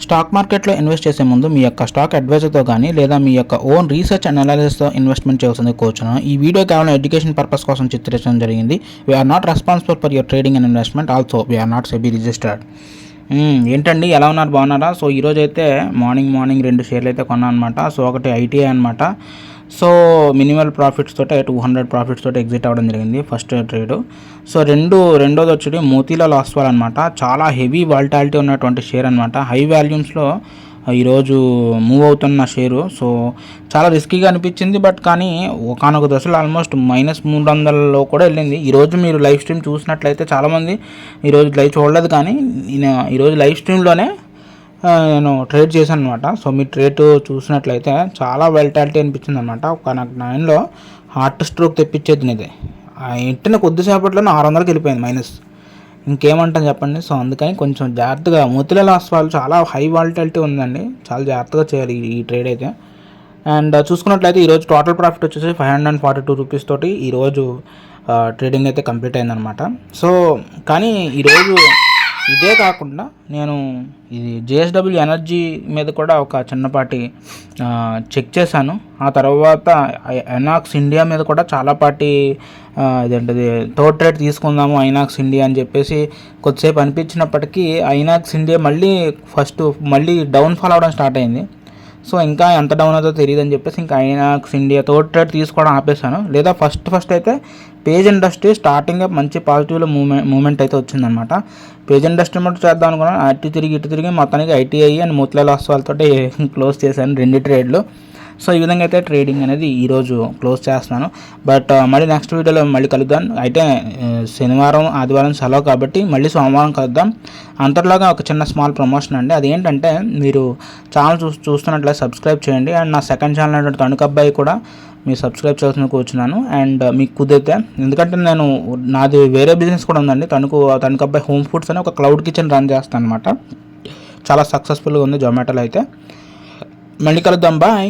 Stock మార్కెట్లో invest చేసే ముందు మీ యొక్క స్టాక్ అడ్వైజర్తో కానీ లేదా మీ యొక్క ఓన్ రీసెర్చ్ అండ్ అనాలిసిస్తో ఇన్వెస్ట్మెంట్ చేయాల్సింది కోరుచున్నాను. ఈ వీడియో కేవలం ఎడ్యుకేషన్ పర్పస్ కోసం చిత్రించడం జరిగింది. We are not responsible for your trading and investment. Also we are not SEBI registered. ఏంటండి, ఎలా ఉన్నారు? బాగున్నారా? సో ఈరోజు అయితే మార్నింగ్ 2 షేర్లు అయితే కొన్నాను అనమాట. సో ఒకటి ఐటీఐ అనమాట. సో మినిమల్ ప్రాఫిట్స్ తోటే 200 ప్రాఫిట్స్ తోటి ఎగ్జిట్ అవ్వడం జరిగింది ఫస్ట్ ట్రేడ్. సో రెండోది వచ్చి మోతీలాల్ ఓస్వాల్ అనమాట. చాలా హెవీ వాల్టాలిటీ ఉన్నటువంటి షేర్ అనమాట. హై వాల్యూమ్స్లో ఈరోజు మూవ్ అవుతున్న షేరు. సో చాలా రిస్కీగా అనిపించింది, బట్ కానీ ఒకనొక దశలో ఆల్మోస్ట్ -300లో కూడా వెళ్ళింది. ఈరోజు మీరు లైవ్ స్ట్రీమ్ చూసినట్లయితే చాలామంది ఈరోజు లైవ్ చూడలేదు, కానీ నేను ఈరోజు లైవ్ స్ట్రీమ్లోనే నేను ట్రేడ్ చేశాను అనమాట. సో మీ ట్రేడ్ చూసినట్లయితే చాలా వెల్టాలిటీ అనిపించింది అనమాట. ఒక నాకు 9లో హార్ట్ స్ట్రోక్ తెప్పించేది ఇదే. ఇంటిన కొద్దిసేపట్లోనే 600కి వెళ్ళిపోయింది మైనస్. ఇంకేమంటాను చెప్పండి. సో అందుకని కొంచెం జాగ్రత్తగా, మోతీలాల్ ఓస్వాల్ చాలా హై వాల్టాలిటీ ఉందండి, చాలా జాగ్రత్తగా చేయాలి ఈ ట్రేడ్ అయితే. అండ్ చూసుకున్నట్లయితే ఈరోజు టోటల్ ప్రాఫిట్ వచ్చేసి 542 రూపీస్ తోటి ఈరోజు ట్రేడింగ్ అయితే కంప్లీట్ అయిందనమాట. సో కానీ ఈరోజు ఇదే కాకుండా నేను ఇది జేఎస్డబ్ల్యూ ఎనర్జీ మీద కూడా ఒక చిన్నపాటి చెక్ చేశాను. ఆ తర్వాత ఐనాక్స్ ఇండియా మీద కూడా చాలా పాటి ఇదేంటిది థర్డ్ ట్రేడ్ తీసుకుందాము ఐనాక్స్ ఇండియా అని చెప్పేసి కొద్దిసేపు అనిపించినప్పటికీ ఐనాక్స్ ఇండియా మళ్ళీ డౌన్ఫాల్ అవ్వడం స్టార్ట్ అయింది. సో ఇంకా ఎంత డౌన్ అవుతుందో తెలియదు అని చెప్పేసి ఇంకా ఐనాక్స్ ఇండియా థర్డ్ ట్రేడ్ తీసుకోవడం ఆపేశాను. లేదా ఫస్ట్ అయితే పేజ్ ఇండస్ట్రీ స్టార్టింగ్ మంచి పాజిటివ్లో మూమెంట్ అయితే వచ్చిందనమాట. పేజ్ ఇండస్ట్రీ మటు చేద్దాం అనుకున్నాను. ఇటు తిరిగి మొత్తానికి ఐటీఐ అండ్ మోతీలాల్ ఓస్వాల్ తోటి క్లోజ్ చేశాను 2 ట్రేడ్లు. సో ఈ విధంగా అయితే ట్రేడింగ్ అనేది ఈరోజు క్లోజ్ చేస్తున్నాను. బట్ మళ్ళీ నెక్స్ట్ వీడియోలో మళ్ళీ కలుద్దాం. అయితే శనివారం ఆదివారం సెలవు కాబట్టి మళ్ళీ సోమవారం కలుద్దాం. అంతట్లాగా ఒక చిన్న స్మాల్ ప్రమోషన్ అండి. అదేంటంటే మీరు ఛానల్ చూస్తున్నట్లయితే సబ్స్క్రైబ్ చేయండి. అండ్ నా సెకండ్ ఛానల్ అయినటువంటి తణుకబ్బాయి కూడా మీరు సబ్స్క్రైబ్ చేయాల్సిన కూర్చున్నాను. అండ్ మీకు కుదిరితే, ఎందుకంటే నాది వేరే బిజినెస్ కూడా ఉందండి, తణుకబ్బాయి హోమ్ ఫుడ్స్ అని ఒక క్లౌడ్ కిచెన్ రన్ చేస్తాను అనమాట. చాలా సక్సెస్ఫుల్గా ఉంది జొమాటోలో అయితే. మళ్ళీ కలుద్దాం. బాయ్.